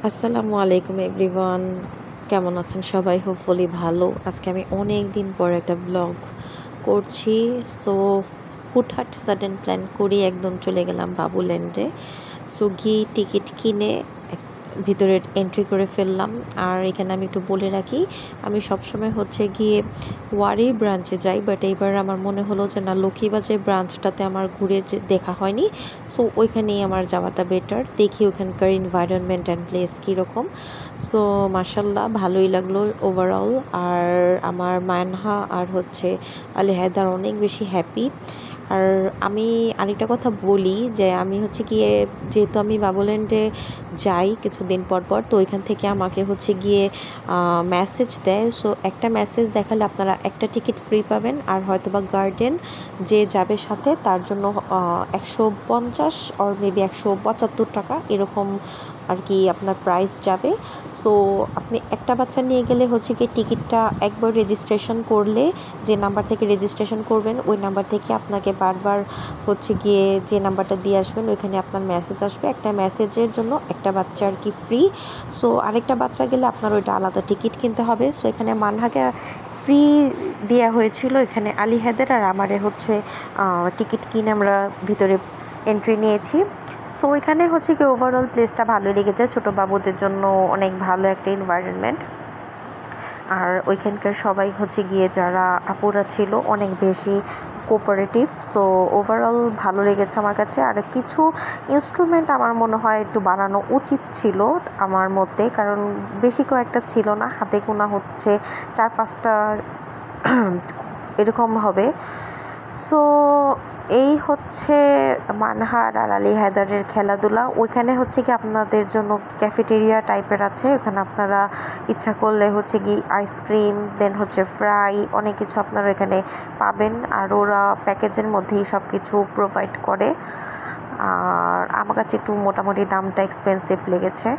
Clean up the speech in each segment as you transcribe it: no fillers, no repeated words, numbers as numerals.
আসসালামু আলাইকুম এভরিওয়ান, কেমন আছেন সবাই? হোপফুলি ভালো। আজকে আমি অনেক দিন পর একটা ব্লগ করছি। সো হুটহাট সাডেন প্ল্যান করি একদম চলে গেলাম বাবুল্যান্ডে। সো গিয়ে টিকিট কিনে ভিতরে এন্ট্রি করে ফেললাম। আর এখানে আমি একটু বলে রাখি, আমি সবসময় গিয়ে ওয়ারির ব্রাঞ্চে যাই, বাট এইবার আমার মনে হলো যে না, লক্ষ্মীবাজার ব্রাঞ্চটাতে আমার ঘুরে যে দেখা হয়নি, সো ওইখানেই আমার যাওয়াটা বেটার। দেখি ওখানকার এনভায়রনমেন্ট অ্যান্ড প্লেস কীরকম। সো মাশাল্লাহ ভালোই লাগলো ওভারঅল। আর আমার মানহা আর আলী হায়দার অনেক বেশি হ্যাপি। আর আমি আরেকটা কথা বলি যে আমি গিয়ে, যেহেতু আমি বাবুল্যান্ডে যাই কিছুদিন পর পর, তো ওইখান থেকে আমাকে গিয়ে মেসেজ দেয়। সো একটা মেসেজ দেখালে আপনারা একটা টিকিট ফ্রি পাবেন, আর হয়তোবা গার্ডেন যে যাবে সাথে তার জন্য 150 অর মেবি 175 টাকা এরকম আর কি আপনার প্রাইস যাবে। সো আপনি একটা বাচ্চা নিয়ে গেলে গিয়ে টিকিটটা একবার রেজিস্ট্রেশন করলে, যে নাম্বার থেকে রেজিস্ট্রেশন করবেন ওই নাম্বার থেকে আপনাকে বারবার গিয়ে যে নাম্বারটা দিয়ে আসবেন ওইখানে আপনার মেসেজ আসবে। একটা মেসেজের জন্য একটা বাচ্চা আর কি ফ্রি। সো আরেকটা বাচ্চা গেলে আপনার ওইটা আলাদা টিকিট কিনতে হবে। সো এখানে মানহাকে ফ্রি দেওয়া হয়েছিল, এখানে আলী হায়দার আর আমারে টিকিট কিনে আমরা ভিতরে এন্ট্রি নিয়েছি। সো এখানে কি ওভারঅল প্লেসটা ভালোই লেগেছে, ছোটো বাবুদের জন্য অনেক ভালো একটা এনভায়রনমেন্ট। আর ওইখানকার সবাই গিয়ে যারা আপুরা ছিল অনেক বেশি কোঅপারেটিভ। সো ওভারঅল ভালো লেগেছে আমার কাছে। আর কিছু ইনস্ট্রুমেন্ট আমার মনে হয় একটু বানানো উচিত ছিল আমার মতে, কারণ বেশি কয়েকটা ছিল না, হাতে গোনা 4-5টা এরকম হবে। সো এই মানহার আর আলী হায়দারের খেলাধুলা। ওইখানে কি আপনাদের জন্য ক্যাফেটেরিয়া টাইপের আছে, ওখানে আপনারা ইচ্ছা করলে কি আইসক্রিম, দেন ফ্রাই, অনেক কিছু আপনারা এখানে পাবেন। আর ওরা প্যাকেজের মধ্যেই সব কিছু প্রোভাইড করে। আর আমার কাছে একটু মোটামুটি দামটা এক্সপেন্সিভ লেগেছে।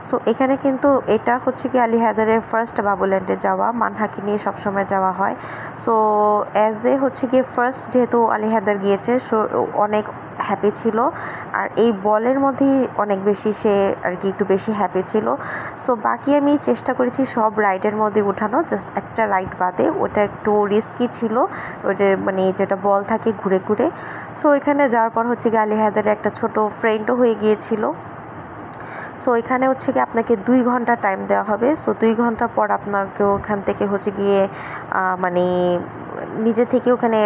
সো এখানে কিন্তু এটা কি আলী হায়দারের ফার্স্ট বাবুল্যান্ডে যাওয়া, মানহাকে নিয়ে সবসময় যাওয়া হয়। সো অ্যাজ এ গিয়ে ফার্স্ট যেহেতু আলী হায়দার গিয়েছে, সো অনেক হ্যাপি ছিল। আর এই বলের মধ্যেই অনেক বেশি সে আর কি একটু বেশি হ্যাপি ছিল। সো বাকি আমি চেষ্টা করেছি সব রাইডের মধ্যে উঠানো, জাস্ট একটা রাইড বাদে, ওটা একটু রিস্কি ছিল, ওই যে যেটা বল থাকে ঘুরে ঘুরে। সো এখানে যাওয়ার পর গিয়ে আলী হায়দারের একটা ছোট ফ্রেন্ডও হয়ে গিয়েছিল। সো এখানে কি আপনাকে 2 ঘন্টা টাইম দেওয়া হবে। সো 2 ঘন্টা পর আপনাকে ওখান থেকে গিয়ে নিজে থেকে ওখানে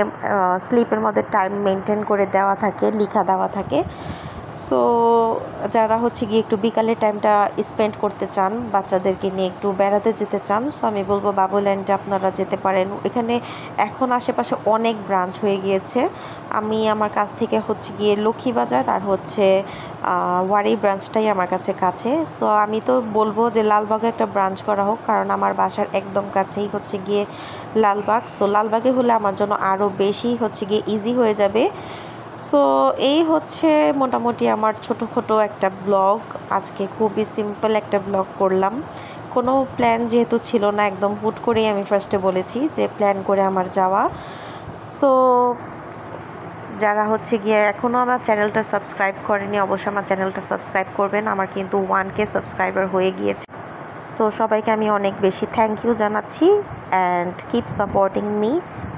স্লিপের মধ্যে টাইম মেনটেন করে দেওয়া থাকে, লিখা দেওয়া থাকে। সো যারা গিয়ে একটু বিকালের টাইমটা স্পেন্ড করতে চান, বাচ্চাদেরকে নিয়ে একটু বেড়াতে যেতে চান, সো আমি বলবো বাবুল্যান্ডে আপনারা যেতে পারেন। এখানে এখন আশেপাশে অনেক ব্রাঞ্চ হয়ে গিয়েছে। আমি আমার কাছ থেকে গিয়ে লক্ষ্মীবাজার আর ওয়ারি ব্রাঞ্চটাই আমার কাছে। সো আমি তো বলবো যে লালবাগে একটা ব্রাঞ্চ করা হোক, কারণ আমার বাসার একদম কাছেই গিয়ে লালবাগ। সো লালবাগে হলে আমার জন্য আরও বেশি গিয়ে ইজি হয়ে যাবে। সো এই মোটামুটি আমার ছোটোখাটো একটা ব্লগ। আজকে খুবই সিম্পল একটা ব্লগ করলাম, কোনো প্ল্যান যেহেতু ছিল না, একদম হুট করেই আমি ফার্স্টে বলেছি যে প্ল্যান করে আমার যাওয়া। সো যারা গিয়ে এখনও আমার চ্যানেলটা সাবস্ক্রাইব করেনি, অবশ্যই আমার চ্যানেলটা সাবস্ক্রাইব করবেন। আমার কিন্তু 1K সাবস্ক্রাইবার হয়ে গিয়েছে। সো সবাইকে আমি অনেক বেশি থ্যাংক ইউ জানাচ্ছি, and keep supporting me.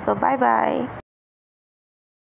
So bye bye.